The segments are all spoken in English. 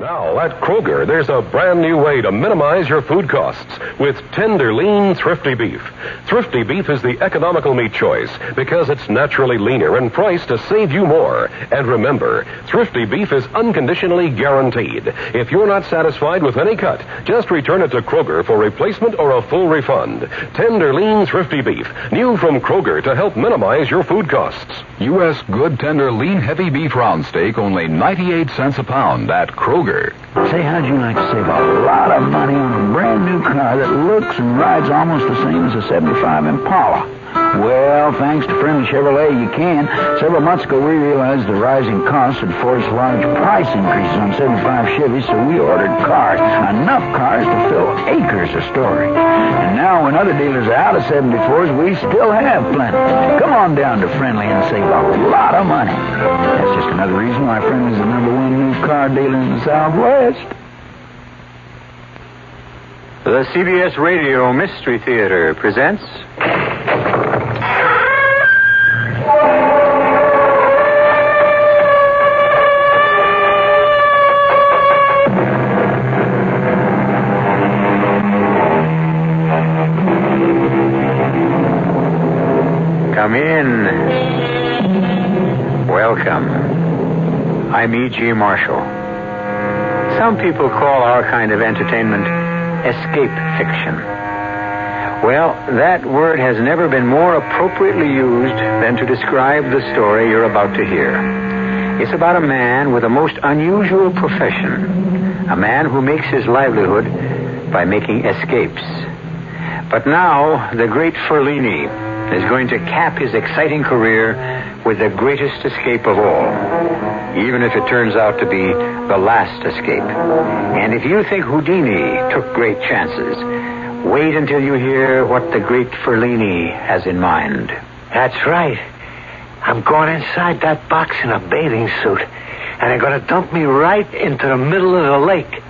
Now, at Kroger, there's a brand new way to minimize your food costs with tender, lean, thrifty beef. Thrifty beef is the economical meat choice because it's naturally leaner and priced to save you more. And remember, thrifty beef is unconditionally guaranteed. If you're not satisfied with any cut, just return it to Kroger for replacement or a full refund. Tender, lean, thrifty beef. New from Kroger to help minimize your food costs. U.S. good, tender, lean, heavy beef round steak, only 98 cents a pound at Kroger. Say, how'd you like to save a lot of money on a brand new car that looks and rides almost the same as a 75 Impala? Well, thanks to friendly Chevrolet, you can. Several months ago, we realized the rising costs had forced large price increases on 75 Chevys, so we ordered cars. Enough cars to fill acres of storage. And now, when other dealers are out of 74s, we still have plenty. Come on down to Friendly and save a lot of money. That's just another reason why Friendly's the #1 new car dealer in the Southwest. The CBS Radio Mystery Theater presents... Come in. Welcome. I'm E.G. Marshall. Some people call our kind of entertainment escape fiction. Well, that word has never been more appropriately used than to describe the story you're about to hear. It's about a man with a most unusual profession. A man who makes his livelihood by making escapes. But now, the great Ferlini is going to cap his exciting career with the greatest escape of all, even if it turns out to be the last escape. And if you think Houdini took great chances, wait until you hear what the great Ferlini has in mind. That's right. I'm going inside that box in a bathing suit, and they're going to dump me right into the middle of the lake.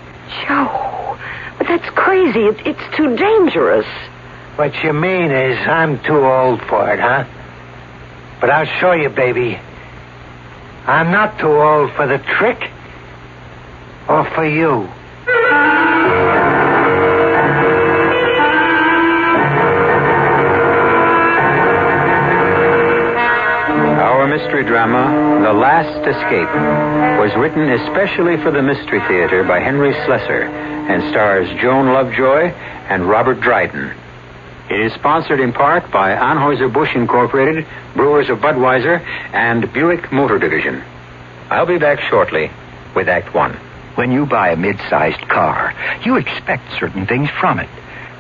Joe, but that's crazy. It's too dangerous. What you mean is I'm too old for it, huh? But I'll show you, baby. I'm not too old for the trick. Or for you. Our mystery drama, The Last Escape, was written especially for the Mystery Theater by Henry Slessor and stars Joan Lovejoy and Robert Dryden. It is sponsored in part by Anheuser-Busch Incorporated, Brewers of Budweiser, and Buick Motor Division. I'll be back shortly with Act One. When you buy a mid-sized car, you expect certain things from it.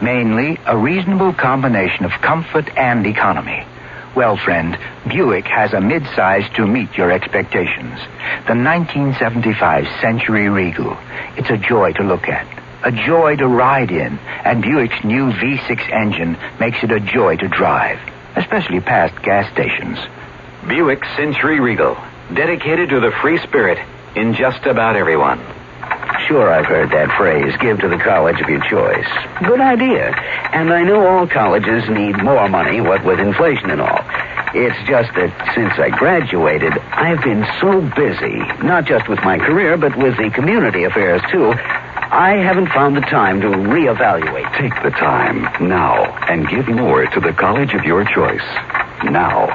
Mainly, a reasonable combination of comfort and economy. Well, friend, Buick has a mid-size to meet your expectations. The 1975 Century Regal. It's a joy to look at. A joy to ride in, and Buick's new V6 engine makes it a joy to drive, especially past gas stations. Buick Century Regal, dedicated to the free spirit in just about everyone. Sure, I've heard that phrase, give to the college of your choice. Good idea. And I know all colleges need more money, what with inflation and all. It's just that since I graduated, I've been so busy, not just with my career, but with the community affairs, too. I haven't found the time to reevaluate. Take the time now and give more to the college of your choice. Now.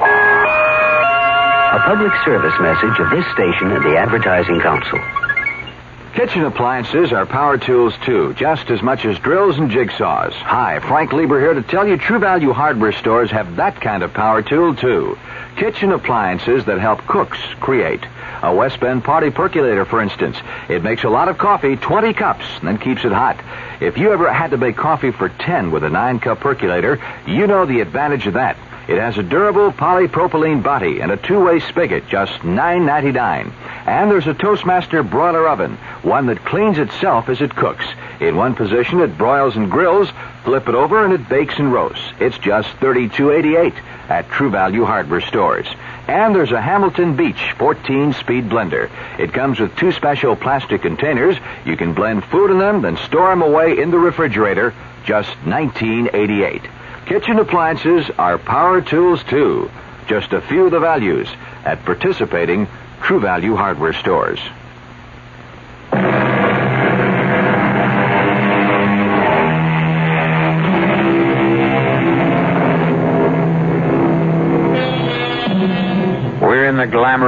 A public service message of this station and the Advertising Council. Kitchen appliances are power tools, too, just as much as drills and jigsaws. Hi, Frank Lieber here to tell you True Value hardware stores have that kind of power tool, too. Kitchen appliances that help cooks create. A West Bend party percolator, for instance. It makes a lot of coffee, 20 cups, and then keeps it hot. If you ever had to make coffee for 10 with a 9-cup percolator, you know the advantage of that. It has a durable polypropylene body and a two-way spigot, just $9.99. And there's a Toastmaster broiler oven, one that cleans itself as it cooks. In one position, it broils and grills. Flip it over, and it bakes and roasts. It's just $32.88 at True Value hardware stores. And there's a Hamilton Beach 14-speed blender. It comes with 2 special plastic containers. You can blend food in them, then store them away in the refrigerator. Just $19.88. Kitchen appliances are power tools, too. Just a few of the values at participating True Value hardware stores.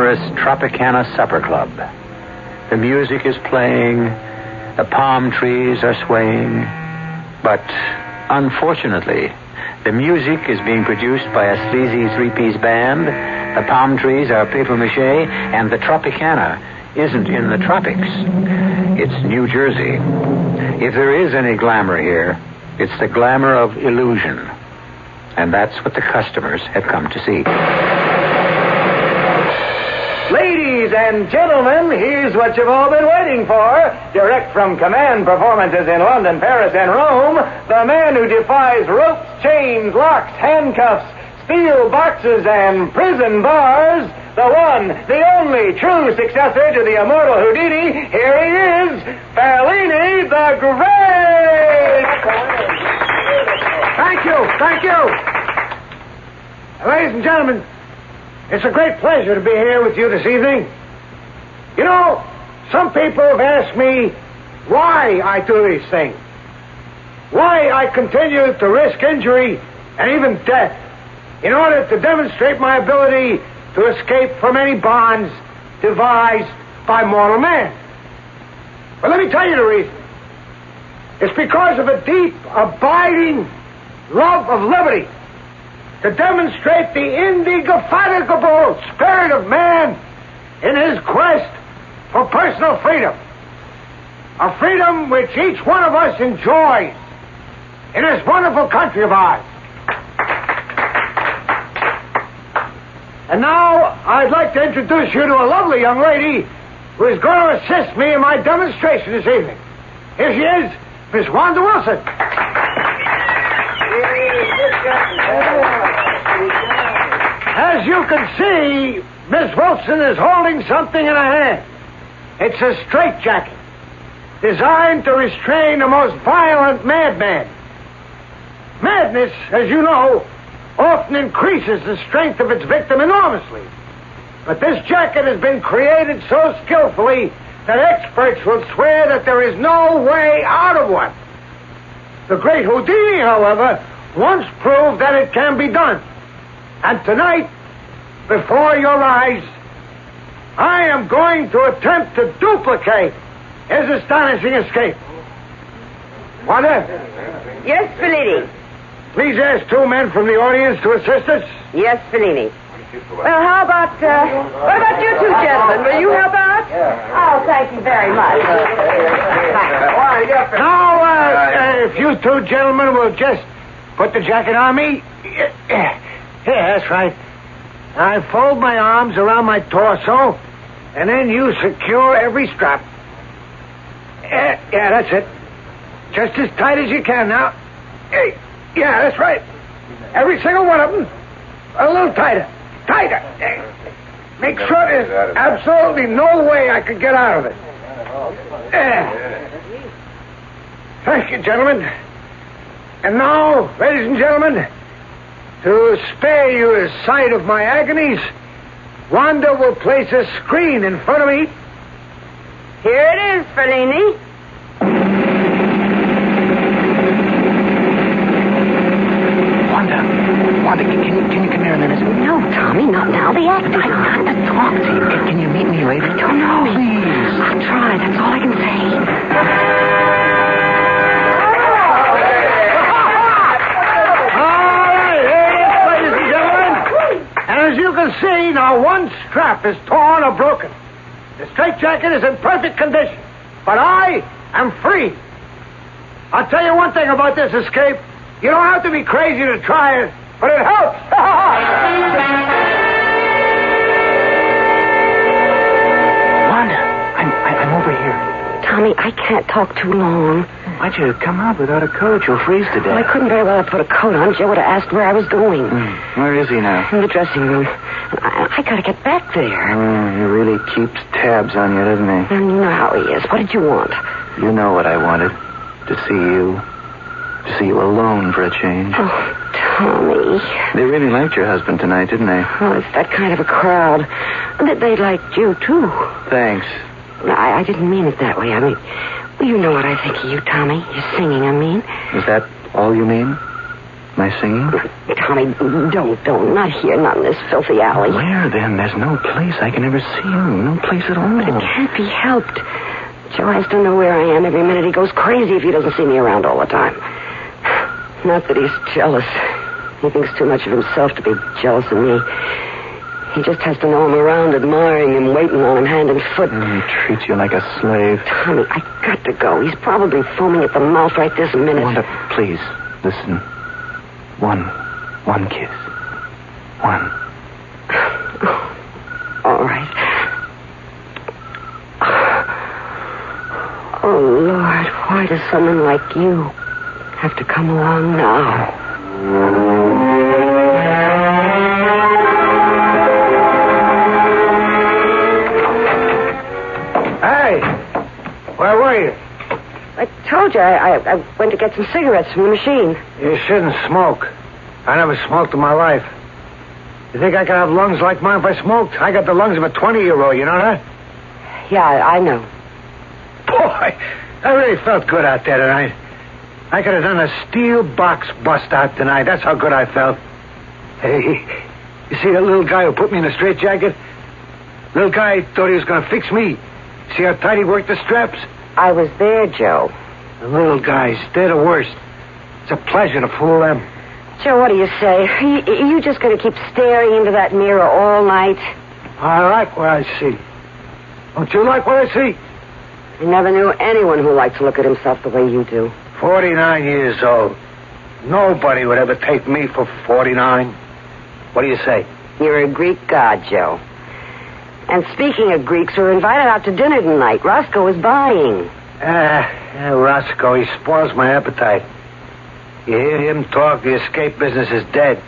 glamorous Tropicana Supper Club. The music is playing, the palm trees are swaying, but unfortunately, the music is being produced by a sleazy three-piece band, the palm trees are papier-mâché, and the Tropicana isn't in the tropics. It's New Jersey. If there is any glamour here, it's the glamour of illusion. And that's what the customers have come to see. Ladies and gentlemen, here's what you've all been waiting for. Direct from Command performances in London, Paris, and Rome, the man who defies ropes, chains, locks, handcuffs, steel boxes, and prison bars, the one, the only true successor to the immortal Houdini. Here he is, Fellini the Great! Thank you. Ladies and gentlemen, it's a great pleasure to be here with you this evening. You know, some people have asked me why I do these things. Why I continue to risk injury and even death in order to demonstrate my ability to escape from any bonds devised by mortal man. But let me tell you the reason. It's because of a deep, abiding love of liberty, to demonstrate the indefatigable spirit of man in his quest for personal freedom. A freedom which each one of us enjoys in this wonderful country of ours. And now I'd like to introduce you to a lovely young lady who is going to assist me in my demonstration this evening. Here she is, Miss Wanda Wilson. As you can see, Miss Wilson is holding something in her hand. It's a straitjacket designed to restrain the most violent madman. Madness, as you know, often increases the strength of its victim enormously. But this jacket has been created so skillfully that experts will swear that there is no way out of one. The great Houdini, however, once proved that it can be done. And tonight, before your eyes, I am going to attempt to duplicate his astonishing escape. Wanda? Yes, Fellini. Please ask two men from the audience to assist us. Yes, Fellini. Well, how about, what about you two gentlemen? Will you help out? Oh, thank you very much. Now, if you two gentlemen will just put the jacket on me. Yeah, that's right. I fold my arms around my torso, and then you secure every strap. Yeah, that's it. Just as tight as you can now. Yeah, that's right. Every single one of them. A little tighter. Tighter. Make sure there's absolutely no way I could get out of it. Thank you, gentlemen. And now, ladies and gentlemen, to spare you a sight of my agonies, Wanda will place a screen in front of me. Here it is, Fellini. Wanda, can you come here a minute? No, Tommy, not now. The act is on. I've got to talk to you. Can you meet me later? I don't know. Please. I'll try. That's all I can say. As you can see, now one strap is torn or broken. The straitjacket is in perfect condition, but I am free. I'll tell you one thing about this escape. You don't have to be crazy to try it, but it helps. Wanda, I'm over here. Tommy, I can't talk too long. Why'd you come out without a coat? You'll freeze to death. Well, I couldn't very well have put a coat on. Joe would have asked where I was going. Where is he now? In the dressing room. I gotta get back there. He really keeps tabs on you, doesn't he? And you know how he is. What did you want? You know what I wanted. To see you. To see you alone for a change. Oh, Tommy. They really liked your husband tonight, didn't they? Oh, it's that kind of a crowd. They liked you, too. Thanks. I didn't mean it that way. I mean, well, you know what I think of you, Tommy. Your singing, I mean. Is that all you mean? Am I singing? Tommy, don't. Not here, not in this filthy alley. Where, then? There's no place I can ever see you. No place at all. But it can't be helped. Joe has to know where I am every minute. He goes crazy if he doesn't see me around all the time. Not that he's jealous. He thinks too much of himself to be jealous of me. He just has to know I'm around, admiring him, waiting on him hand and foot. He treats you like a slave. Tommy, I got to go. He's probably foaming at the mouth right this minute. Wanda, please, listen. One kiss. One. All right. Oh, Lord, why does someone like you have to come along now? Hey, where were you? I told you I went to get some cigarettes from the machine. You shouldn't smoke. I never smoked in my life. You think I could have lungs like mine if I smoked? I got the lungs of a 20-year-old, you know that? Yeah, I know. Boy, I really felt good out there tonight. I could have done a steel box bust out tonight. That's how good I felt. Hey, you see that little guy who put me in a straitjacket? Little guy thought he was going to fix me. See how tight he worked the straps? I was there, Joe. The little guys, they're the worst. It's a pleasure to fool them. Joe, what do you say? Are you just going to keep staring into that mirror all night? I like what I see. Don't you like what I see? I never knew anyone who liked to look at himself the way you do. 49 years old. Nobody would ever take me for 49. What do you say? You're a Greek god, Joe. And speaking of Greeks, we're invited out to dinner tonight. Roscoe is buying. Roscoe, he spoils my appetite. You hear him talk, the escape business is dead.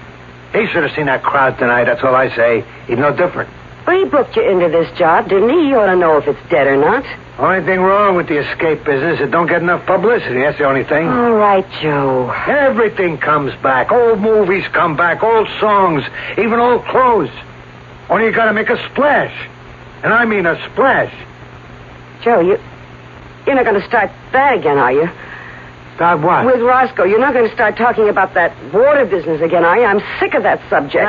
He should have seen that crowd tonight, that's all I say. He's no different. Well, he booked you into this job, didn't he? You ought to know if it's dead or not. Only thing wrong with the escape business, it don't get enough publicity. That's the only thing. All right, Joe. Everything comes back. Old movies come back, old songs, even old clothes. Only you gotta make a splash. And I mean a splash. Joe, you're not going to start that again, are you? Start what? With Roscoe. You're not going to start talking about that water business again, are you? I'm sick of that subject.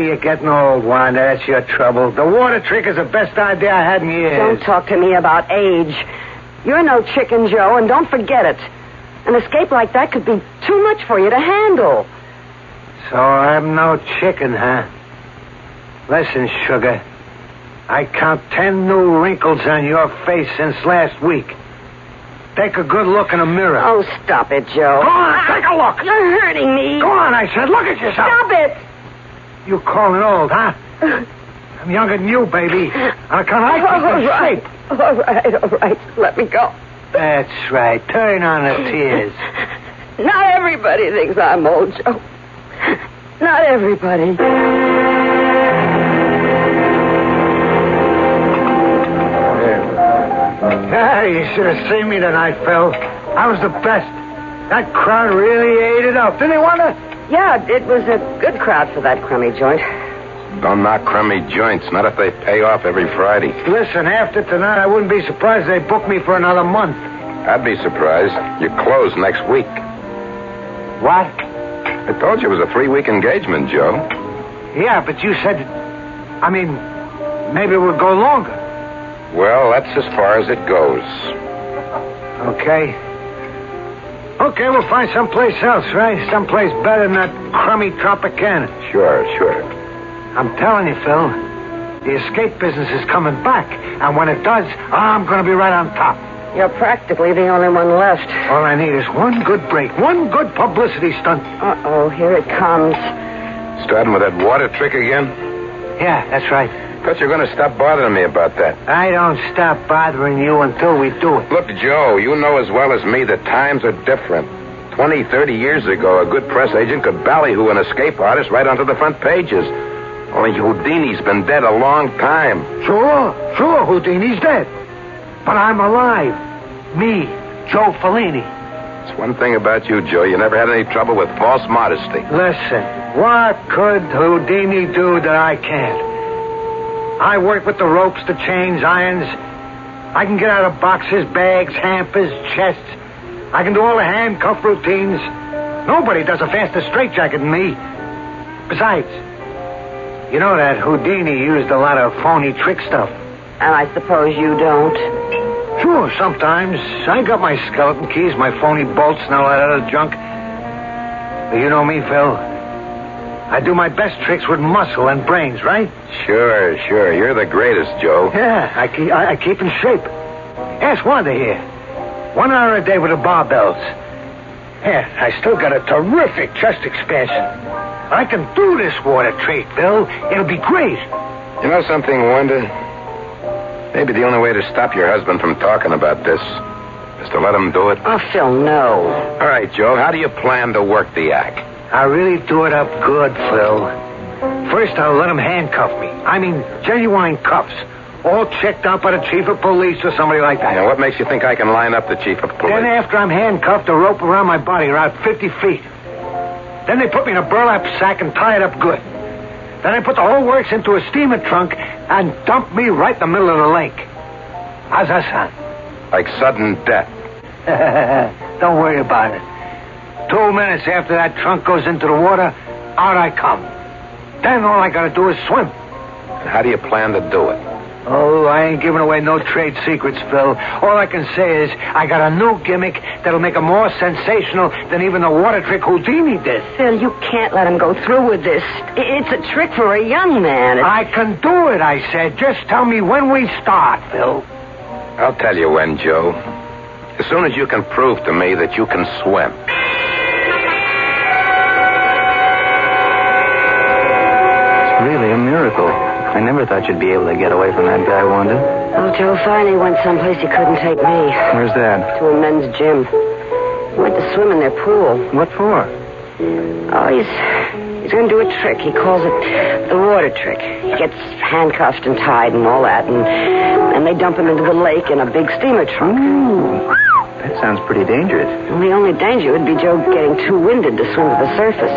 You're getting old, Wanda. That's your trouble. The water trick is the best idea I had in years. Don't talk to me about age. You're no chicken, Joe, and don't forget it. An escape like that could be too much for you to handle. So I'm no chicken, huh? Listen, sugar. I count 10 new wrinkles on your face since last week. Take a good look in the mirror. Oh, stop it, Joe. Go on, take a look. You're hurting me. Go on, I said. Look at yourself. Stop it. You calling old, huh? I'm younger than you, baby. On account I keep in shape. All right. Let me go. That's right. Turn on the tears. Not everybody thinks I'm old, Joe. Not everybody. You should have seen me tonight, Phil. I was the best. That crowd really ate it up. Didn't they, Wanda? Yeah, it was a good crowd for that crummy joint. Don't knock crummy joints, not if they pay off every Friday. Listen, after tonight, I wouldn't be surprised if they booked me for another month. I'd be surprised. You close next week. What? I told you it was a 3-week engagement, Joe. Yeah, but you said... maybe it would go longer. Well, that's as far as it goes. Okay, we'll find someplace else, right? Someplace better than that crummy Tropicana. Sure. I'm telling you, Phil, the escape business is coming back. And when it does, I'm going to be right on top. You're practically the only one left. All I need is one good break, one good publicity stunt. Uh-oh, here it comes. Starting with that water trick again? Yeah, that's right. Thought you were going to stop bothering me about that. I don't stop bothering you until we do it. Look, Joe, you know as well as me that times are different. 20, 30 years ago, a good press agent could ballyhoo an escape artist right onto the front pages. Only Houdini's been dead a long time. Sure, Houdini's dead. But I'm alive. Me, Joe Fellini. It's one thing about you, Joe. You never had any trouble with false modesty. Listen, what could Houdini do that I can't? I work with the ropes, the chains, irons. I can get out of boxes, bags, hampers, chests. I can do all the handcuff routines. Nobody does a faster straitjacket than me. Besides, you know that Houdini used a lot of phony trick stuff. And I suppose you don't? Sure, sometimes. I got my skeleton keys, my phony bolts, and all that other junk. But you know me, Phil. I do my best tricks with muscle and brains, right? Sure. You're the greatest, Joe. Yeah, I keep in shape. Ask Wanda here. 1 hour a day with the barbells. Yeah, I still got a terrific chest expansion. I can do this water treat, Bill. It'll be great. You know something, Wanda? Maybe the only way to stop your husband from talking about this is to let him do it. Oh, Phil, no. All right, Joe, how do you plan to work the act? I really do it up good, Phil. First, I'll let him handcuff me. I mean, genuine cuffs. All checked out by the chief of police or somebody like that. Now, what makes you think I can line up the chief of police? Then after I'm handcuffed, a rope around my body around 50 feet. Then they put me in a burlap sack and tie it up good. Then they put the whole works into a steamer trunk and dump me right in the middle of the lake. How's that sound? Like sudden death. Don't worry about it. 2 minutes after that trunk goes into the water, out I come. Then all I gotta do is swim. And how do you plan to do it? Oh, I ain't giving away no trade secrets, Phil. All I can say is I got a new gimmick that'll make him more sensational than even the water trick Houdini did. Phil, you can't let him go through with this. It's a trick for a young man. I can do it, I said. Just tell me when we start, Phil. I'll tell you when, Joe. As soon as you can prove to me that you can swim. It's really a miracle. I never thought you'd be able to get away from that guy, Wanda. Oh, Joe finally went someplace he couldn't take me. Where's that? To a men's gym. He went to swim in their pool. What for? Oh, he's going to do a trick. He calls it the water trick. He gets handcuffed and tied and all that, and they dump him into the lake in a big steamer trunk. Ooh, that sounds pretty dangerous. Well, the only danger would be Joe getting too winded to swim to the surface.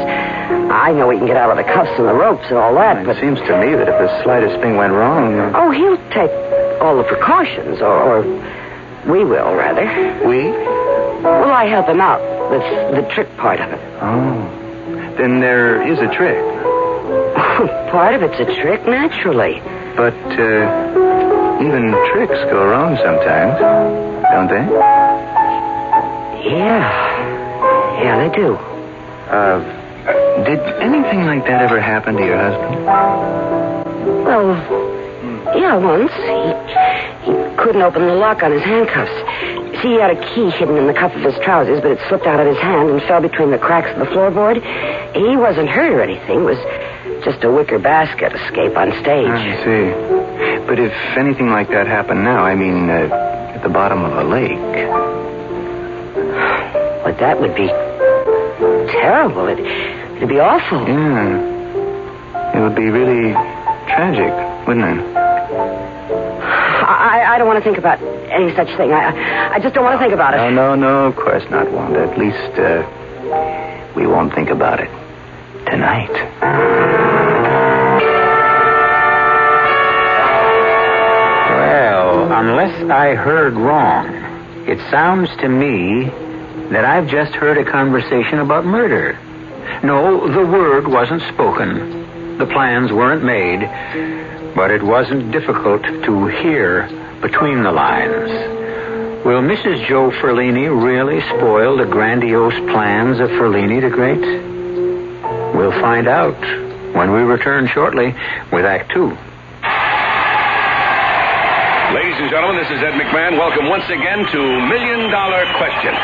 I know he can get out of the cuffs and the ropes and all that, but... It seems to me that if the slightest thing went wrong... Oh, he'll take all the precautions, or we will, rather. We? Well, I help him out with the trick part of it. Oh. Then there is a trick. Part of it's a trick, naturally. But, even tricks go wrong sometimes, don't they? Yeah, they do. Did anything like that ever happen to your husband? Well, yeah, once. He couldn't open the lock on his handcuffs. See, he had a key hidden in the cuff of his trousers, but it slipped out of his hand and fell between the cracks of the floorboard. He wasn't hurt or anything. It was just a wicker basket escape on stage. I see. But if anything like that happened now, I mean, at the bottom of a lake... Well, that would be terrible. It'd be awful. Yeah. It would be really tragic, wouldn't it? I don't want to think about any such thing. I just don't want to think about it. No, of course not, Wanda. At least, we won't think about it tonight. Well, unless I heard wrong, it sounds to me that I've just heard a conversation about murder. No, the word wasn't spoken. The plans weren't made. But it wasn't difficult to hear between the lines. Will Mrs. Joe Ferlini really spoil the grandiose plans of Ferlini the Great? We'll find out when we return shortly with Act 2. Ladies and gentlemen, this is Ed McMahon. Welcome once again to $1 Million Question.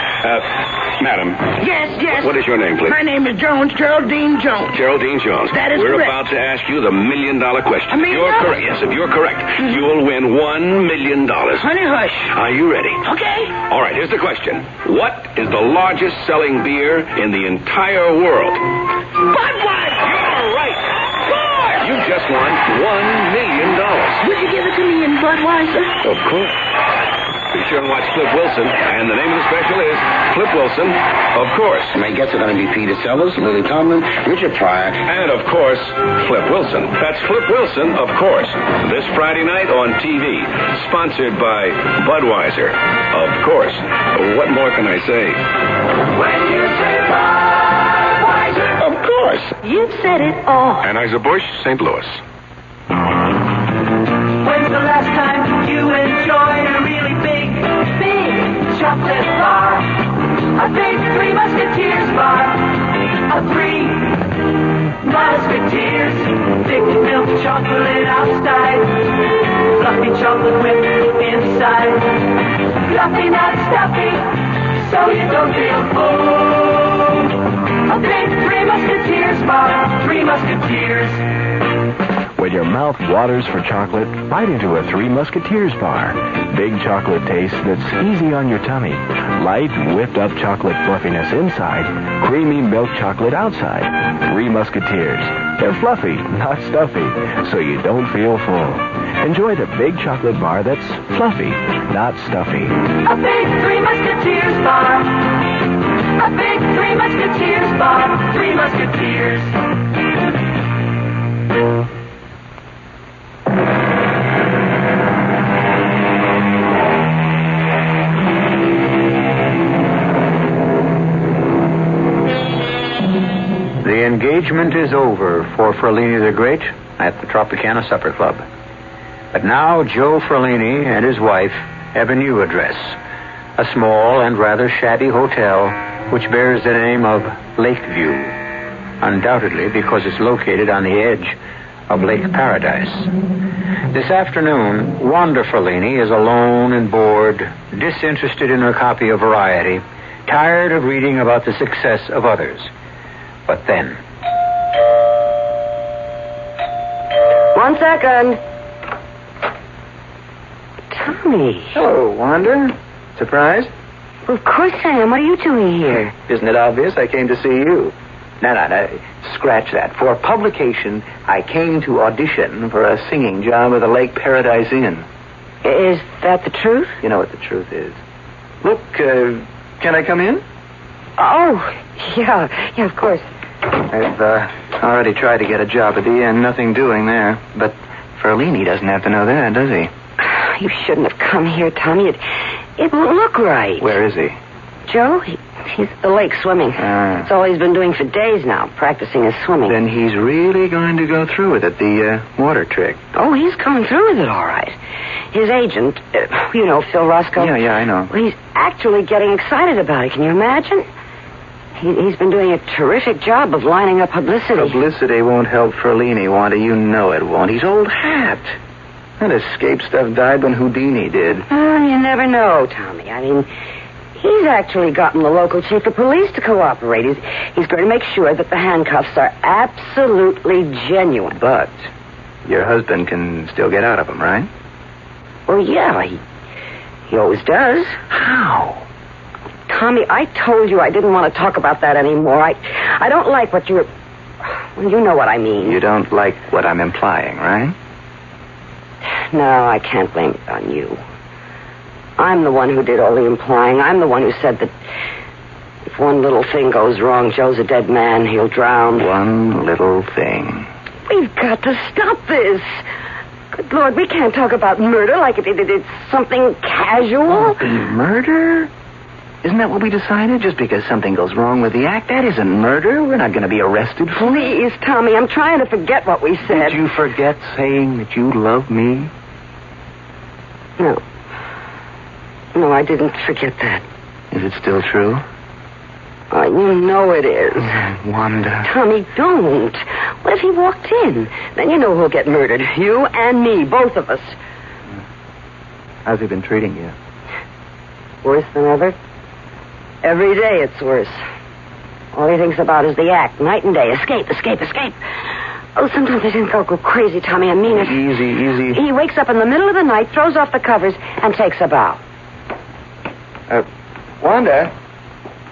Madam. Yes. What is your name, please? My name is Jones, Geraldine Jones. Geraldine Jones. That is We're correct. about to ask you the $1 Million Question. $1 million? If you're correct, yes, if you're correct, you will win $1 million. Honey hush. Are you ready? Okay. All right, here's the question. What is the largest selling beer in the entire world? Budweiser. You're right. Boy! You just won $1 million. Would you give it to me in Budweiser? Of course. Be sure and watch Flip Wilson. And the name of the special is Flip Wilson, of course. My guests are going to be Peter Sellers, Lily Tomlin, Richard Pryor. And, of course, Flip Wilson. That's Flip Wilson, of course. This Friday night on TV. Sponsored by Budweiser. Of course. What more can I say? When you say bye. Paris. You've said it all. Anheuser-Busch, St. Louis. When's the last time you enjoyed a really big chocolate bar? A big Three Musketeers bar. A Three Musketeers. Thick milk chocolate outside. Fluffy chocolate whipped inside. Fluffy, not stuffy, so you don't feel full. A big Three Musketeers bar. Three Musketeers. When your mouth waters for chocolate, bite into a Three Musketeers bar. Big chocolate taste that's easy on your tummy. Light, whipped-up chocolate fluffiness inside. Creamy milk chocolate outside. Three Musketeers. They're fluffy, not stuffy, so you don't feel full. Enjoy the big chocolate bar that's fluffy, not stuffy. A big Three Musketeers bar. A big Three Musketeers bar. Three Musketeers. The engagement is over for Ferlini the Great at the Tropicana Supper Club. But now Joe Ferlini and his wife have a new address, a small and rather shabby hotel which bears the name of Lakeview, undoubtedly because it's located on the edge of Lake Paradise. This afternoon, Wanda Ferlini is alone and bored, disinterested in her copy of Variety, tired of reading about the success of others. But then... One second. Tommy. Hello, Wanda. Surprised? Well, of course I am. What are you doing here? Isn't it obvious? I came to see you. No. Scratch that. For publication, I came to audition for a singing job at the Lake Paradise Inn. Is that the truth? You know what the truth is. Look, can I come in? Oh, yeah, of course. I've already tried to get a job at the inn. Nothing doing there. But Ferlini doesn't have to know that, does he? You shouldn't have come here, Tommy. It won't look right. Where is he? Joe? He's at the lake swimming. That's all he's been doing for days now, practicing his swimming. Then he's really going to go through with it, the water trick. Oh, he's coming through with it, all right. His agent, Phil Roscoe. Yeah, I know. Well, he's actually getting excited about it. Can you imagine? He's been doing a terrific job of lining up publicity. Publicity won't help Ferlini, Wanda. You know it won't. He's old hat. That escape stuff died when Houdini did. Oh, you never know, Tommy. I mean, he's actually gotten the local chief of police to cooperate. He's going to make sure that the handcuffs are absolutely genuine. But your husband can still get out of them, right? Well, yeah, he always does. How? Tommy, I told you I didn't want to talk about that anymore. I don't like what you're... Well, you know what I mean. You don't like what I'm implying, right? No, I can't blame it on you. I'm the one who did all the implying. I'm the one who said that if one little thing goes wrong, Joe's a dead man. He'll drown. One little thing. We've got to stop this. Good Lord, we can't talk about murder like it's something casual. Murder? Isn't that what we decided? Just because something goes wrong with the act, that isn't murder. We're not going to be arrested for it. Please, Tommy, I'm trying to forget what we said. Did you forget saying that you love me? No, I didn't forget that. Is it still true? You know it is. Wanda. Tommy, don't. What if he walked in? Then you know who'll get murdered. You and me, both of us. How's he been treating you? Worse than ever. Every day it's worse. All he thinks about is the act, night and day. Escape. Oh, sometimes I think I'll go crazy, Tommy. I mean it. Easy. He wakes up in the middle of the night, throws off the covers, and takes a bow. Wanda,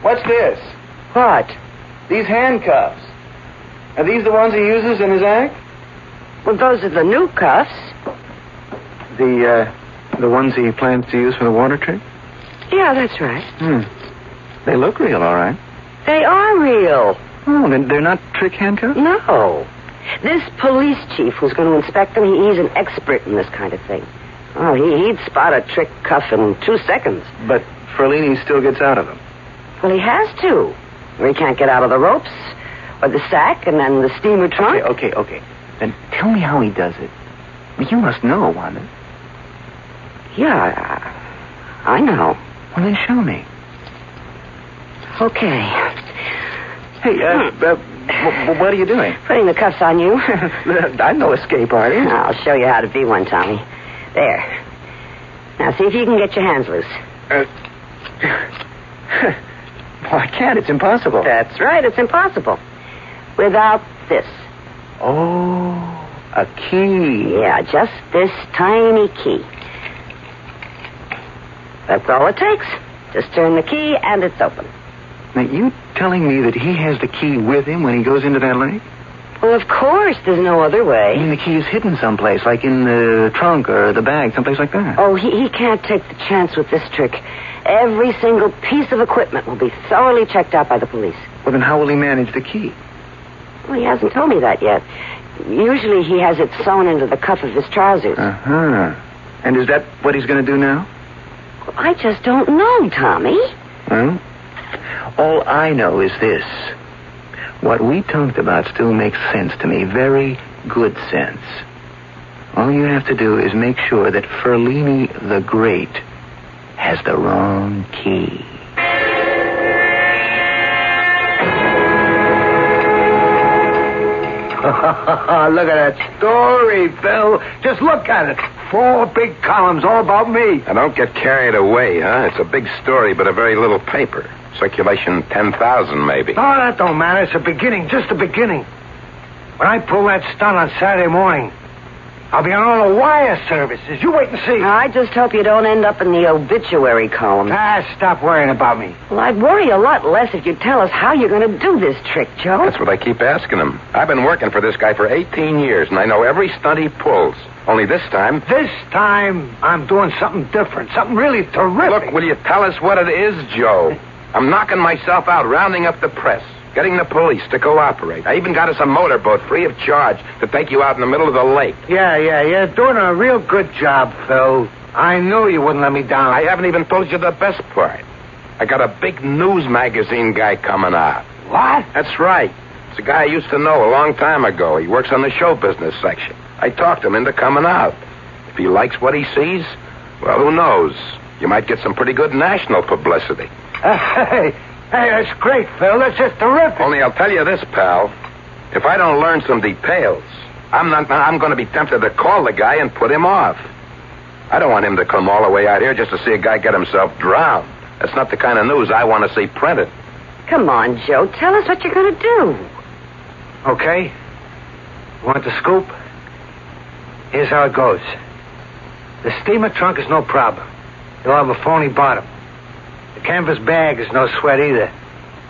what's this? What? These handcuffs. Are these the ones he uses in his act? Well, those are the new cuffs. The ones he plans to use for the water trick? Yeah, that's right. They look real, all right. They are real. Oh, they're not trick handcuffs? No. This police chief who's going to inspect them, he's an expert in this kind of thing. Oh, he'd spot a trick cuff in 2 seconds. But Ferlini still gets out of them. Well, he has to. Or he can't get out of the ropes. Or the sack and then the steamer trunk. Okay. Then tell me how he does it. You must know, Wanda. Yeah, I know. Well, then show me. Okay. Hey, what are you doing? Putting the cuffs on you. I'm no escape artist. I'll show you how to be one, Tommy. There. Now, see if you can get your hands loose. Well, I can't. It's impossible. That's right. It's impossible. Without this. Oh, a key. Yeah, just this tiny key. That's all it takes. Just turn the key and it's open. Now, you telling me that he has the key with him when he goes into that lake? Well, of course. There's no other way. I mean, the key is hidden someplace, like in the trunk or the bag, someplace like that. Oh, he can't take the chance with this trick. Every single piece of equipment will be thoroughly checked out by the police. Well, then how will he manage the key? Well, he hasn't told me that yet. Usually he has it sewn into the cuff of his trousers. Uh-huh. And is that what he's going to do now? Well, I just don't know, Tommy. Well, all I know is this. What we talked about still makes sense to me. Very good sense. All you have to do is make sure that Ferlini the Great has the wrong key. Look at that story, Phil. Just look at it. 4 big columns all about me. Now, don't get carried away, huh? It's a big story, but a very little paper. Circulation 10,000, maybe. Oh, that don't matter. It's a beginning, just a beginning. When I pull that stunt on Saturday morning, I'll be on all the wire services. You wait and see. I just hope you don't end up in the obituary column. Stop worrying about me. Well, I'd worry a lot less if you'd tell us how you're going to do this trick, Joe. That's what I keep asking him. I've been working for this guy for 18 years, and I know every stunt he pulls. Only this time... This time, I'm doing something different. Something really terrific. Look, will you tell us what it is, Joe? I'm knocking myself out, rounding up the press, getting the police to cooperate. I even got us a motorboat free of charge to take you out in the middle of the lake. Yeah. You're doing a real good job, Phil. I knew you wouldn't let me down. I haven't even told you the best part. I got a big news magazine guy coming out. What? That's right. It's a guy I used to know a long time ago. He works on the show business section. I talked him into coming out. If he likes what he sees, well, who knows? You might get some pretty good national publicity. Hey, that's great, Phil. That's just terrific. Only I'll tell you this, pal. If I don't learn some details, I'm going to be tempted to call the guy and put him off. I don't want him to come all the way out here just to see a guy get himself drowned. That's not the kind of news I want to see printed. Come on, Joe. Tell us what you're going to do. Okay. You want the scoop? Here's how it goes. The steamer trunk is no problem. You'll have a phony bottom. The canvas bag is no sweat either.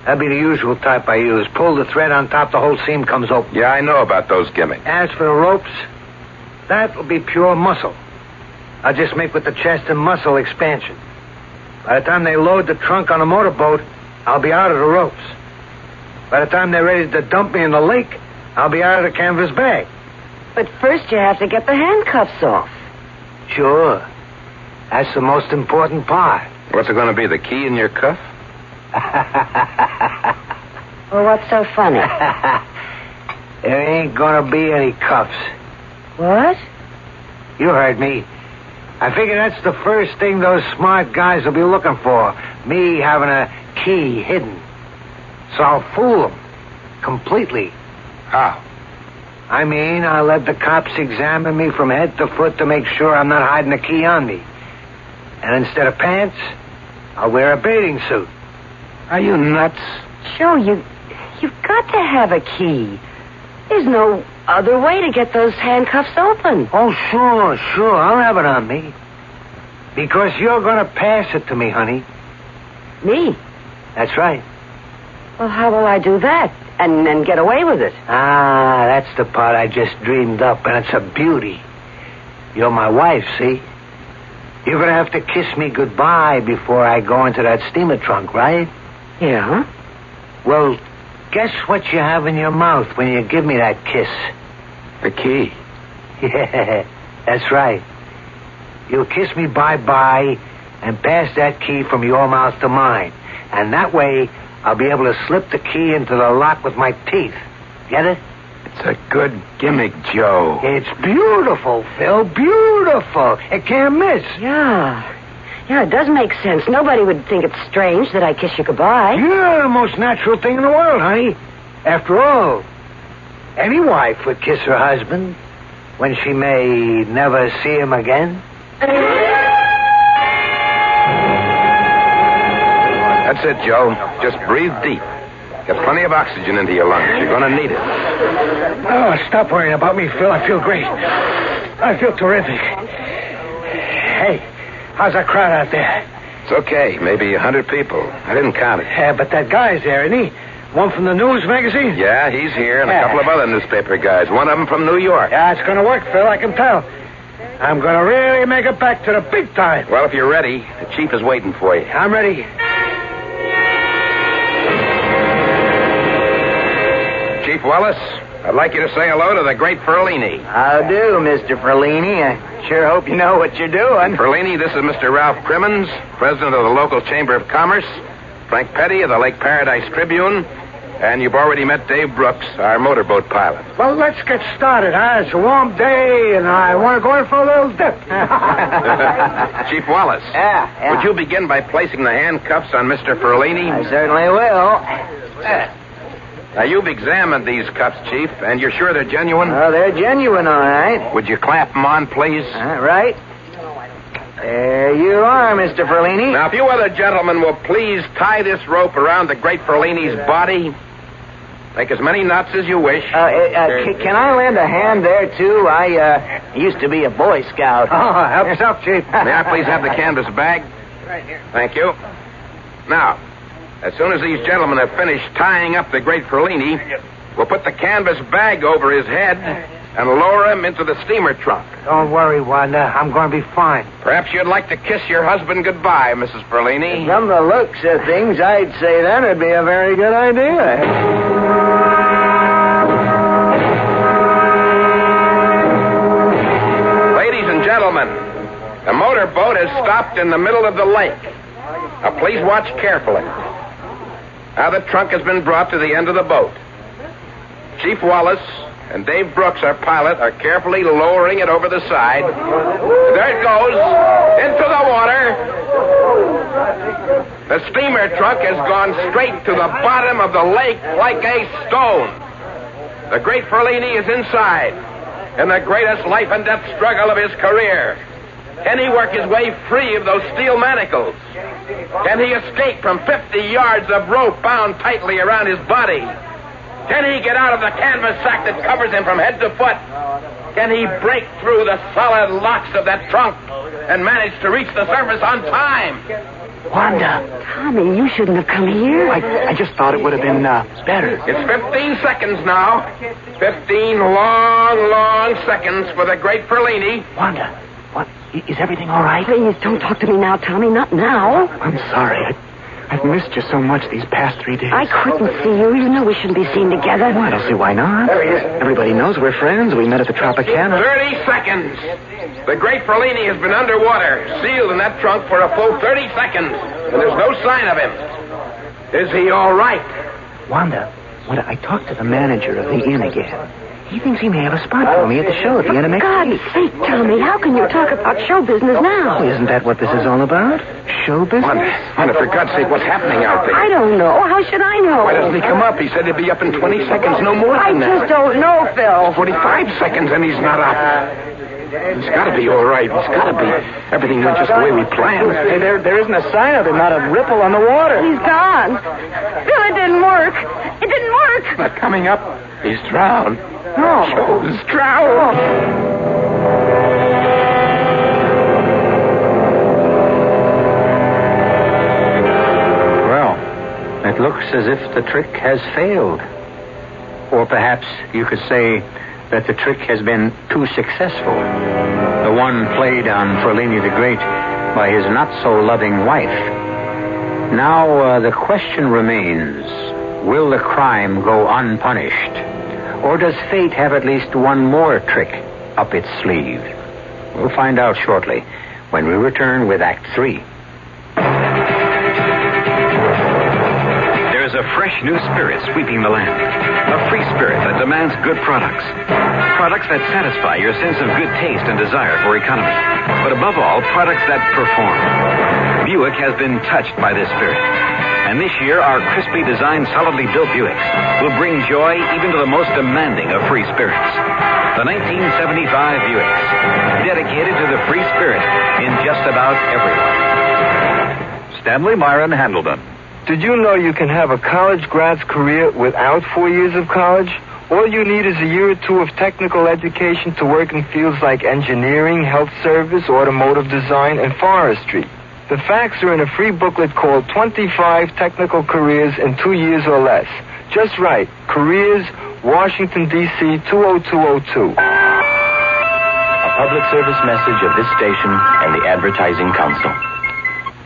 That'd be the usual type I use. Pull the thread on top, the whole seam comes open. Yeah, I know about those gimmicks. As for the ropes, that'll be pure muscle. I'll just make with the chest and muscle expansion. By the time they load the trunk on a motorboat, I'll be out of the ropes. By the time they're ready to dump me in the lake, I'll be out of the canvas bag. But first you have to get the handcuffs off. Sure. That's the most important part. What's it going to be, the key in your cuff? Well, what's so funny? There ain't going to be any cuffs. What? You heard me. I figure that's the first thing those smart guys will be looking for. Me having a key hidden. So I'll fool them. Completely. How? I mean, I'll let the cops examine me from head to foot to make sure I'm not hiding a key on me. And instead of pants, I'll wear a bathing suit. Are you nuts? Joe, you've got to have a key. There's no other way to get those handcuffs open. Oh, sure. I'll have it on me. Because you're going to pass it to me, honey. Me? That's right. Well, how will I do that? And then get away with it? Ah, that's the part I just dreamed up, and it's a beauty. You're my wife, see? You're going to have to kiss me goodbye before I go into that steamer trunk, right? Yeah. Well, guess what you have in your mouth when you give me that kiss? The key. Yeah, that's right. You'll kiss me bye-bye and pass that key from your mouth to mine. And that way, I'll be able to slip the key into the lock with my teeth. Get it? It's a good gimmick, Joe. It's beautiful, Phil. Beautiful. It can't miss. Yeah, it does make sense. Nobody would think it's strange that I kiss you goodbye. Yeah, the most natural thing in the world, honey. After all, any wife would kiss her husband when she may never see him again. That's it, Joe. Just breathe deep. Get plenty of oxygen into your lungs. You're going to need it. Oh, stop worrying about me, Phil. I feel great. I feel terrific. Hey, how's that crowd out there? It's okay. Maybe 100 people. I didn't count it. Yeah, but that guy's there, isn't he? One from the news magazine? Yeah, he's here, and a couple of other newspaper guys. One of them from New York. Yeah, it's going to work, Phil. I can tell. I'm going to really make it back to the big time. Well, if you're ready, the chief is waiting for you. I'm ready. Chief Wallace, I'd like you to say hello to the great Ferlini. How do, Mr. Ferlini? I sure hope you know what you're doing. Ferlini, this is Mr. Ralph Crimmins, president of the local Chamber of Commerce, Frank Petty of the Lake Paradise Tribune, and you've already met Dave Brooks, our motorboat pilot. Well, let's get started, huh? It's a warm day, and I want to go in for a little dip. Chief Wallace. Yeah. Would you begin by placing the handcuffs on Mr. Ferlini? I certainly will. Now, you've examined these cuffs, Chief, and you're sure they're genuine? Oh, they're genuine, all right. Would you clamp them on, please? Right. There you are, Mr. Ferlini. Now, if you other gentlemen will please tie this rope around the great Ferlini's body. Take as many knots as you wish. Can I lend a hand there, too? I used to be a Boy Scout. Oh, help yourself, Chief. May I please have the canvas bag? Right here. Thank you. Now, as soon as these gentlemen have finished tying up the great Ferlini, we'll put the canvas bag over his head and lower him into the steamer trunk. Don't worry, Wanda. I'm going to be fine. Perhaps you'd like to kiss your husband goodbye, Mrs. Ferlini. From the looks of things, I'd say that would be a very good idea. Ladies and gentlemen, the motorboat has stopped in the middle of the lake. Now, please watch carefully. Now the trunk has been brought to the end of the boat. Chief Wallace and Dave Brooks, our pilot, are carefully lowering it over the side. There it goes, into the water. The steamer trunk has gone straight to the bottom of the lake like a stone. The great Ferlini is inside, in the greatest life and death struggle of his career. Can he work his way free of those steel manacles? Can he escape from 50 yards of rope bound tightly around his body? Can he get out of the canvas sack that covers him from head to foot? Can he break through the solid locks of that trunk and manage to reach the surface on time? Wanda. Tommy, you shouldn't have come here. I just thought it would have been better. It's 15 seconds now. 15 long seconds for the great Ferlini. Wanda, what? Is everything all right? Please, don't talk to me now, Tommy. Not now. I'm sorry. I've missed you so much these past 3 days. I couldn't see you, even though we shouldn't be seen together. Well, I don't see why not. There he is. Everybody knows we're friends. We met at the Tropicana. 30 seconds. The great Ferlini has been underwater, sealed in that trunk for a full 30 seconds, and there's no sign of him. Is he all right? Wanda, I talked to the manager of the inn again. He thinks he may have a spot for me at the show at the end of next week. For God's sake, Tommy, how can you talk about show business now? Oh, isn't that what this is all about? Show business? Wanda, for God's sake, what's happening out there? I don't know. How should I know? Why doesn't he come up? He said he'd be up in 20 seconds, no more I than that. just don't know, Phil. 45 seconds and he's not up. He's got to be all right. He's got to be. Everything went just the way we planned. Hey, there isn't a sign of him, not a ripple on the water. He's gone. Phil, it didn't work. It didn't work. Not coming up. He's drowned. No. Joe's drowned. Well, it looks as if the trick has failed. Or perhaps you could say that the trick has been too successful. The one played on Ferlini the Great by his not-so-loving wife. Now, the question remains, will the crime go unpunished? Or does fate have at least one more trick up its sleeve? We'll find out shortly when we return with Act 3. There's a a fresh new spirit sweeping the land. A free spirit that demands good products. Products that satisfy your sense of good taste and desire for economy. But above all, products that perform. Buick has been touched by this spirit. And this year, our crisply designed, solidly built Buicks will bring joy even to the most demanding of free spirits. The 1975 Buicks, dedicated to the free spirit in just about everyone. Stanley Myron Handleton. Did you know you can have a college grad's career without 4 years of college? All you need is a year or two of technical education to work in fields like engineering, health service, automotive design, and forestry. The facts are in a free booklet called 25 Technical Careers in 2 Years or Less. Just right. Careers, Washington, D.C., 20202. A public service message of this station and the Advertising Council.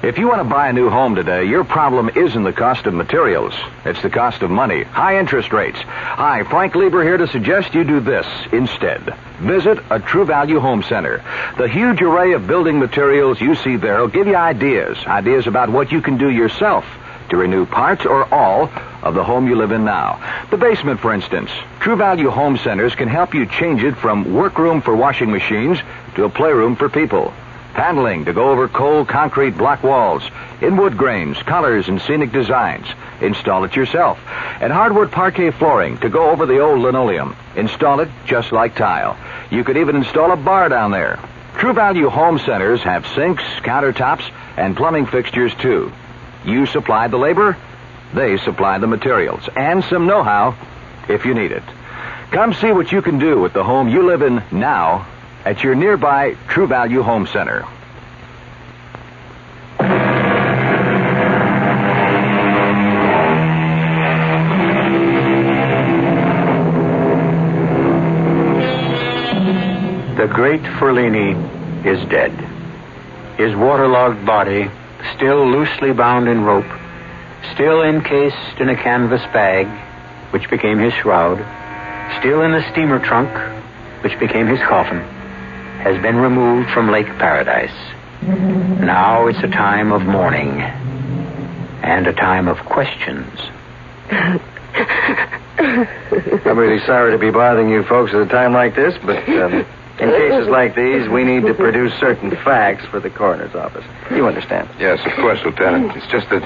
If you want to buy a new home today, your problem isn't the cost of materials. It's the cost of money. High interest rates. Hi, Frank Lieber here to suggest you do this instead. Visit a True Value Home Center. The huge array of building materials you see there will give you ideas about what you can do yourself to renew parts or all of the home you live in now. The basement, for instance. True Value Home Centers can help you change it from workroom for washing machines to a playroom for people. Paneling to go over cold concrete block walls, in wood grains, colors, and scenic designs. Install it yourself. And hardwood parquet flooring to go over the old linoleum. Install it just like tile. You could even install a bar down there. True Value Home Centers have sinks, countertops, and plumbing fixtures, too. You supply the labor, they supply the materials, and some know-how if you need it. Come see what you can do with the home you live in now at your nearby True Value Home Center. The great Ferlini is dead. His waterlogged body, still loosely bound in rope, still encased in a canvas bag, which became his shroud, still in a steamer trunk, which became his coffin, has been removed from Lake Paradise. Now it's a time of mourning and a time of questions. I'm really sorry to be bothering you folks at a time like this, but in cases like these, we need to produce certain facts for the coroner's office. You understand? Yes, of course, Lieutenant. It's just that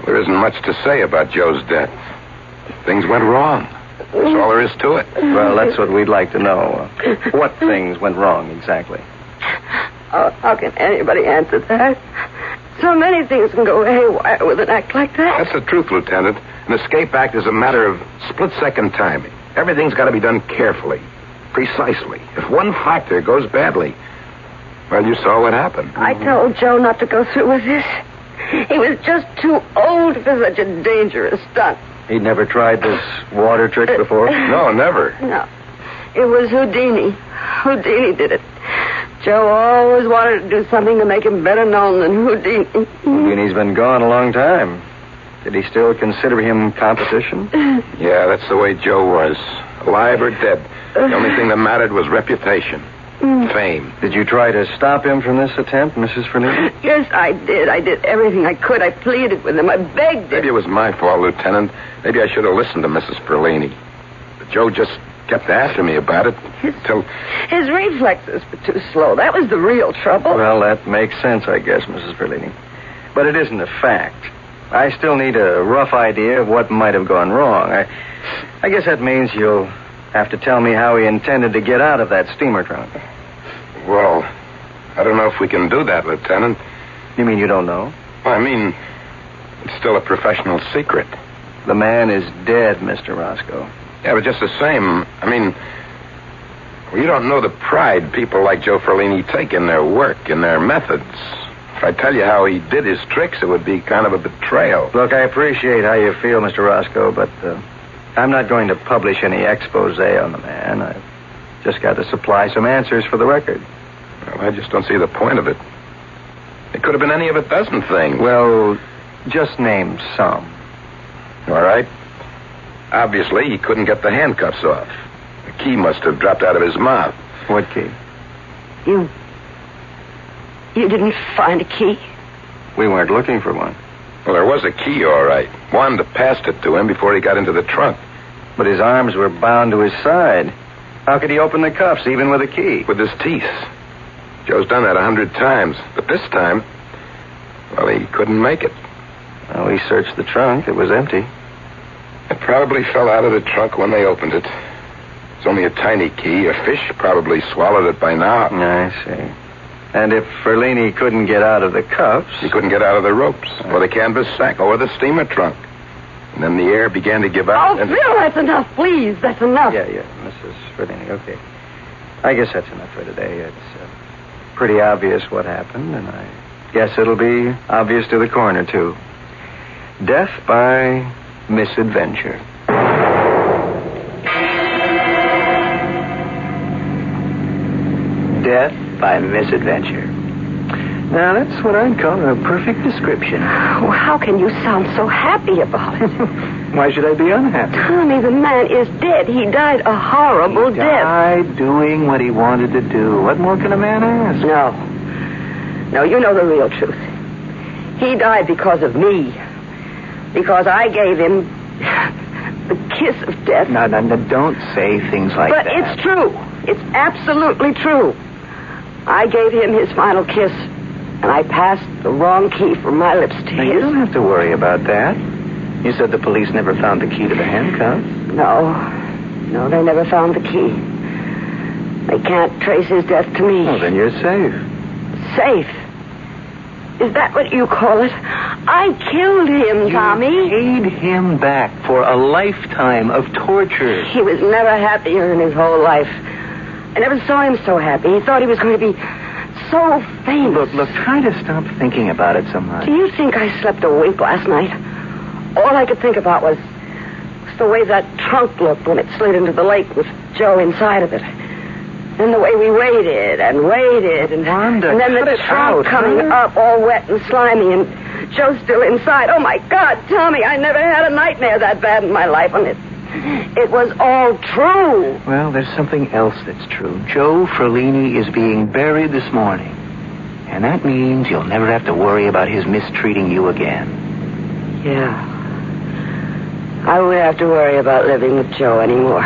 there isn't much to say about Joe's death. Things went wrong. That's all there is to it. Well, that's what we'd like to know. What things went wrong, exactly? Oh, how can anybody answer that? So many things can go haywire with an act like that. That's the truth, Lieutenant. An escape act is a matter of split-second timing. Everything's got to be done carefully, precisely. If one factor goes badly, well, you saw what happened. I told Joe not to go through with this. He was just too old for such a dangerous stunt. He'd never tried this water trick before? No, never. No. It was Houdini. Houdini did it. Joe always wanted to do something to make him better known than Houdini. Houdini's been gone a long time. Did he still consider him competition? Yeah, that's the way Joe was. Alive or dead. The only thing that mattered was reputation. Fame. Did you try to stop him from this attempt, Mrs. Ferlini? Yes, I did. I did everything I could. I pleaded with him. I begged him. Maybe it was my fault, Lieutenant. Maybe I should have listened to Mrs. Ferlini. But Joe just kept asking me about it until... His reflexes were too slow. That was the real trouble. Well, that makes sense, I guess, Mrs. Ferlini. But it isn't a fact. I still need a rough idea of what might have gone wrong. I guess that means you'll have to tell me how he intended to get out of that steamer trunk. Well, I don't know if we can do that, Lieutenant. You mean you don't know? Well, I mean, it's still a professional secret. The man is dead, Mr. Roscoe. Yeah, but just the same, I mean, well, you don't know the pride people like Joe Ferlini take in their work, in their methods. If I tell you how he did his tricks, it would be kind of a betrayal. Look, I appreciate how you feel, Mr. Roscoe, but I'm not going to publish any expose on the man. I've just got to supply some answers for the record. Well, I just don't see the point of it. It could have been any of a dozen things. Well, just name some. All right. Obviously, he couldn't get the handcuffs off. The key must have dropped out of his mouth. What key? You didn't find a key? We weren't looking for one. Well, there was a key, all right. Wanda passed it to him before he got into the trunk. But his arms were bound to his side. How could he open the cuffs, even with a key? With his teeth. Joe's done that 100 times. But this time, well, he couldn't make it. Well, we searched the trunk. It was empty. It probably fell out of the trunk when they opened it. It's only a tiny key. A fish probably swallowed it by now. I see. And if Ferlini couldn't get out of the cuffs... He couldn't get out of the ropes, or the canvas sack, or the steamer trunk. And then the air began to give out. Oh, Phil, that's enough, please. That's enough. Yeah, Mrs. Ferlini, okay. I guess that's enough for today. It's pretty obvious what happened, and I guess it'll be obvious to the coroner, too. Death by misadventure. Death by misadventure. Now, that's what I'd call a perfect description. Well, how can you sound so happy about it? Why should I be unhappy? Tommy, the man is dead. He died a horrible death. Died doing what he wanted to do. What more can a man ask? No, you know the real truth. He died because of me. Because I gave him the kiss of death. No, don't say things like that. But it's true. It's absolutely true. I gave him his final kiss, and I passed the wrong key from my lips to his. You don't have to worry about that. You said the police never found the key to the handcuffs. No, they never found the key. They can't trace his death to me. Well, then you're safe. Safe? Is that what you call it? I killed him, Tommy. You paid him back for a lifetime of torture. He was never happier in his whole life. I never saw him so happy. He thought he was going to be so famous. Look, try to stop thinking about it so much. Do you think I slept a wink last night? All I could think about was the way that trunk looked when it slid into the lake with Joe inside of it. And the way we waited, and Wanda, and then the trunk coming up all wet and slimy, and Joe still inside. Oh, my God, Tommy, I never had a nightmare that bad in my life, and it was all true. Well, there's something else that's true. Joe Ferlini is being buried this morning. And that means you'll never have to worry about his mistreating you again. Yeah. I won't have to worry about living with Joe anymore.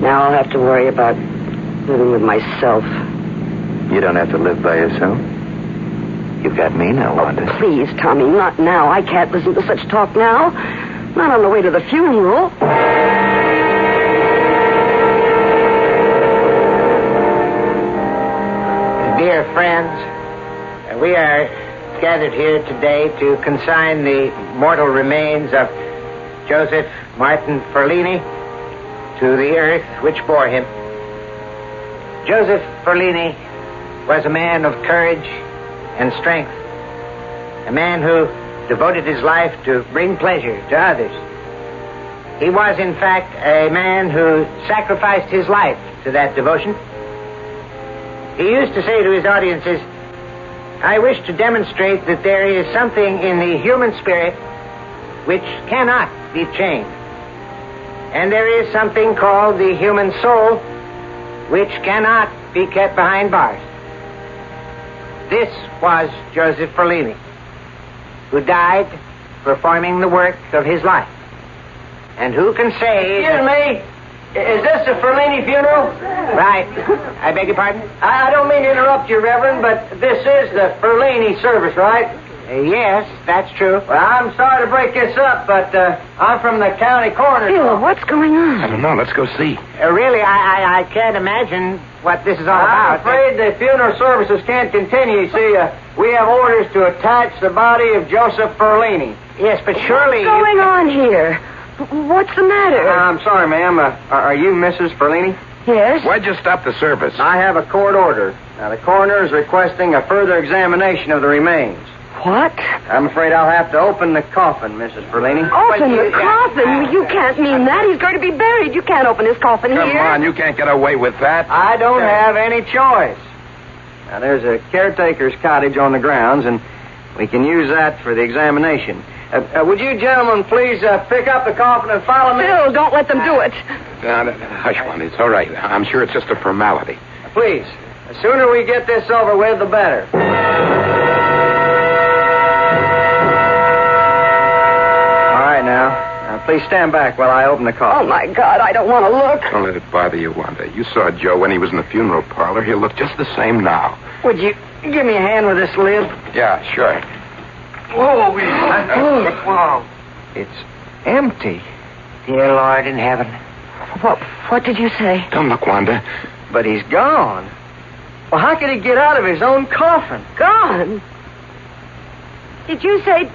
Now I'll have to worry about living with myself. You don't have to live by yourself. You've got me now, Wanda. Oh, please, Tommy, not now. I can't listen to such talk now. Not on the way to the funeral. Dear friends, we are gathered here today to consign the mortal remains of Joseph Martin Ferlini to the earth which bore him. Joseph Ferlini was a man of courage and strength, a man who devoted his life to bring pleasure to others. He was, in fact, a man who sacrificed his life to that devotion. He used to say to his audiences, I wish to demonstrate that there is something in the human spirit which cannot be chained. And there is something called the human soul which cannot be kept behind bars. This was Joseph Ferlini, who died performing the work of his life. And who can say... Excuse me. Is this the Ferlini funeral? Right. I beg your pardon? I don't mean to interrupt you, Reverend, but this is the Ferlini service, right? Yes, that's true. Well, I'm sorry to break this up, but I'm from the county coroner's Phil, office. what's going on? I don't know. Let's go see. Really, I can't imagine what this is all I'm about. afraid the funeral services can't continue. You see, we have orders to attach the body of Joseph Ferlini. Yes, but surely... What's going on here? What's the matter? I'm sorry, ma'am. Are you Mrs. Ferlini? Yes? Why'd you stop the service? I have a court order. Now, the coroner is requesting a further examination of the remains. What? I'm afraid I'll have to open the coffin, Mrs. Ferlini. Open the coffin? You can't mean that. He's going to be buried. You can't open his coffin Come here. on, you can't get away with that. I don't have any choice. Now, there's a caretaker's cottage on the grounds, and we can use that for the examination. Would you gentlemen please pick up the coffin and follow me? Phil, don't let them do it. Hush, Wanda. It's all right. I'm sure it's just a formality. Please. The sooner we get this over with, the better. Please stand back while I open the coffin. Oh, my God, I don't want to look. Don't let it bother you, Wanda. You saw Joe when he was in the funeral parlor. He'll look just the same now. Would you give me a hand with this lid? Yeah, sure. Whoa, whoa. It's empty. Dear Lord in heaven. What did you say? Don't look, Wanda. But he's gone. Well, how could he get out of his own coffin? Gone? Did you say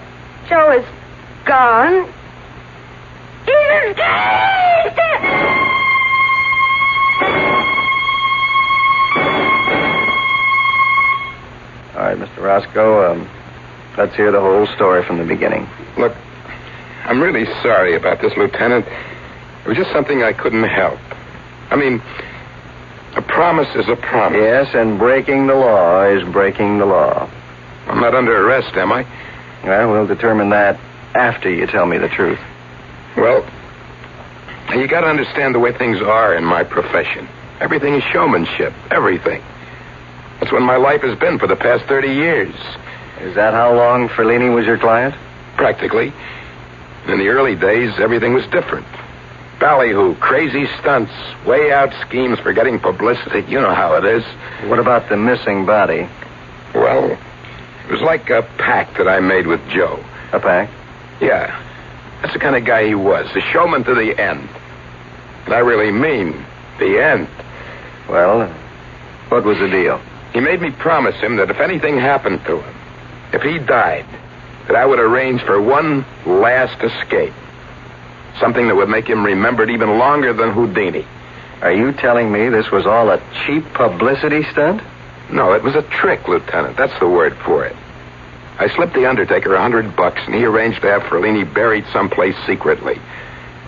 Joe is gone? Jesus Christ! All right, Mr. Roscoe, let's hear the whole story from the beginning. Look, I'm really sorry about this, Lieutenant. It was just something I couldn't help. I mean, a promise is a promise. Yes, and breaking the law is breaking the law. I'm not under arrest, am I? Well, we'll determine that after you tell me the truth. Well, you got to understand the way things are in my profession. Everything is showmanship. Everything. That's what my life has been for the past 30 years. Is that how long Ferlini was your client? Practically. In the early days, everything was different. Ballyhoo, crazy stunts, way out schemes for getting publicity. You know how it is. What about the missing body? Well, it was like a pact that I made with Joe. A pact? Yeah. That's the kind of guy he was. A showman to the end. And I really mean the end. Well, what was the deal? He made me promise him that if anything happened to him, if he died, that I would arrange for one last escape. Something that would make him remembered even longer than Houdini. Are you telling me this was all a cheap publicity stunt? No, it was a trick, Lieutenant. That's the word for it. I slipped the undertaker $100, and he arranged to have Ferlini buried someplace secretly.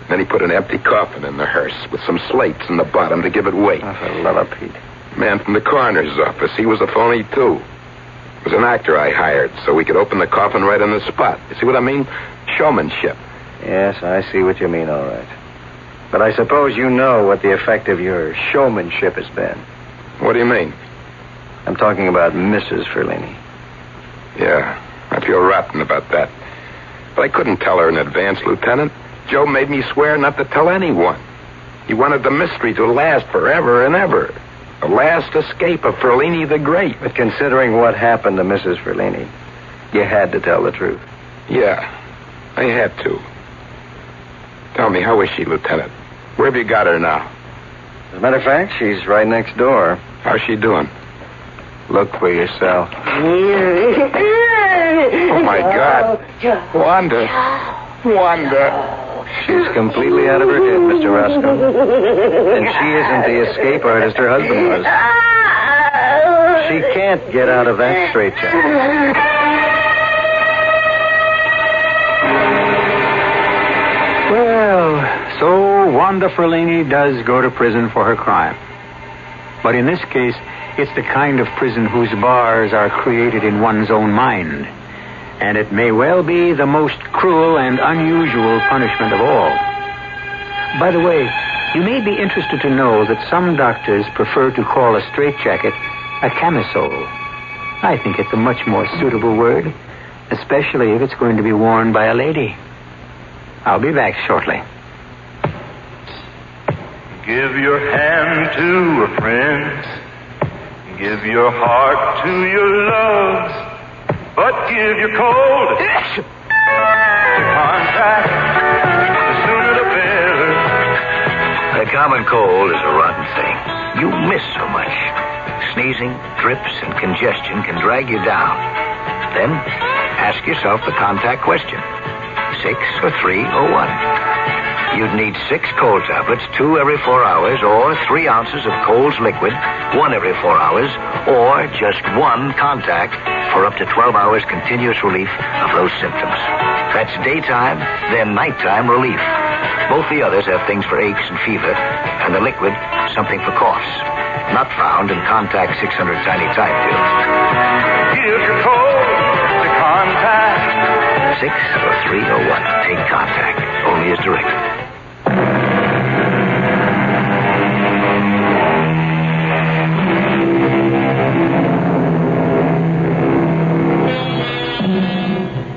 Then he put an empty coffin in the hearse with some slates in the bottom to give it weight. Oh, for love of Pete. Man from the coroner's office. He was a phony, too. It was an actor I hired so we could open the coffin right on the spot. You see what I mean? Showmanship. Yes, I see what you mean, all right. But I suppose you know what the effect of your showmanship has been. What do you mean? I'm talking about Mrs. Ferlini. Yeah, I feel rotten about that. But I couldn't tell her in advance, Lieutenant. Joe made me swear not to tell anyone. He wanted the mystery to last forever and ever. The last escape of Ferlini the Great. But considering what happened to Mrs. Ferlini, you had to tell the truth. Yeah, I had to. Tell me, how is she, Lieutenant? Where have you got her now? As a matter of fact, she's right next door. How's she doing? Look for yourself. Oh, my God. Wanda. She's completely out of her head, Mr. Roscoe. And she isn't the escape artist her husband was. She can't get out of that straitjacket. Well, so Wanda Ferlini does go to prison for her crime. But in this case, it's the kind of prison whose bars are created in one's own mind. And it may well be the most cruel and unusual punishment of all. By the way, you may be interested to know that some doctors prefer to call a straitjacket a camisole. I think it's a much more suitable word, especially if it's going to be worn by a lady. I'll be back shortly. Give your hand to a friend. Give your heart to your loves. But give your cold to contact. The sooner the better. A common cold is a rotten thing. You miss so much. Sneezing, drips, and congestion can drag you down. Then ask yourself the contact question. 6 or 3 or 1. You'd need 6 cold tablets, 2 every 4 hours, or 3 ounces of Cold's liquid, 1 every 4 hours, or just 1 contact for up to 12 hours continuous relief of those symptoms. That's daytime, then nighttime relief. Both the others have things for aches and fever, and the liquid, something for coughs. Not found in Contact 600 tiny time pills. Give your cold to contact. 6 or 3 or 1. Take Contact. Only as directed.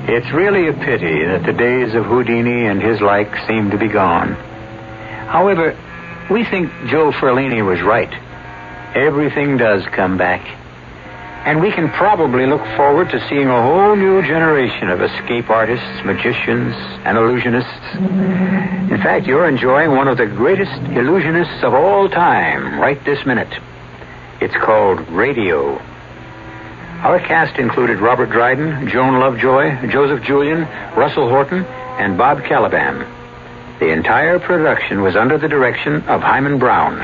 It's really a pity that the days of Houdini and his like seem to be gone. However, we think Joe Ferlini was right. Everything does come back. And we can probably look forward to seeing a whole new generation of escape artists, magicians, and illusionists. In fact, you're enjoying one of the greatest illusionists of all time right this minute. It's called radio. Our cast included Robert Dryden, Joan Lovejoy, Joseph Julian, Russell Horton, and Bob Caliban. The entire production was under the direction of Himan Brown.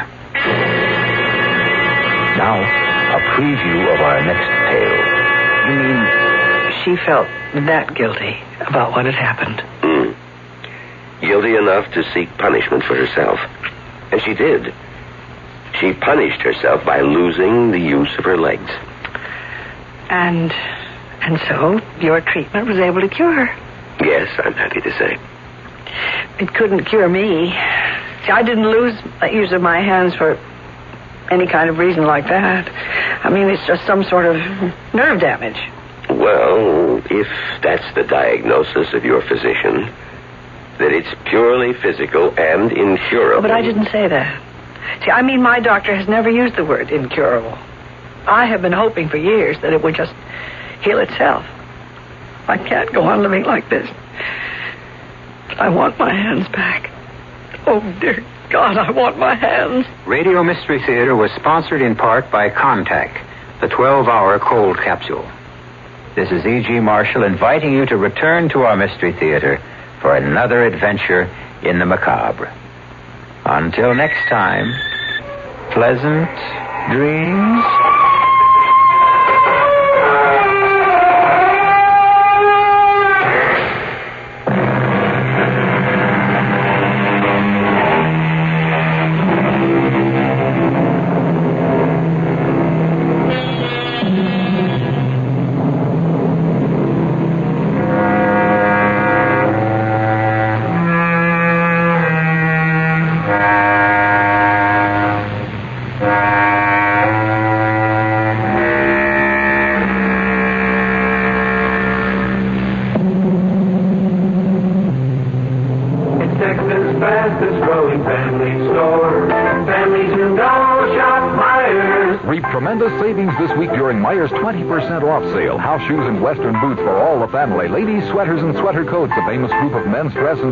Now, a preview of our next tale. You mean she felt that guilty about what had happened? Guilty enough to seek punishment for herself. And she did. She punished herself by losing the use of her legs. And so your treatment was able to cure her? Yes, I'm happy to say. It couldn't cure me. See, I didn't lose use of my hands for any kind of reason like that. I mean, it's just some sort of nerve damage. Well, if that's the diagnosis of your physician, that it's purely physical and incurable. But I didn't say that. See, I mean, my doctor has never used the word incurable. I have been hoping for years that it would just heal itself. I can't go on living like this. I want my hands back. Oh, dear God, I want my hands. Radio Mystery Theater was sponsored in part by Contact, the 12-hour cold capsule. This is E.G. Marshall inviting you to return to our Mystery Theater for another adventure in the macabre. Until next time, pleasant dreams. Tremendous savings this week during Meijer's 20% off sale. House shoes and Western boots for all the family. Ladies' sweaters and sweater coats, a famous group of men's dresses.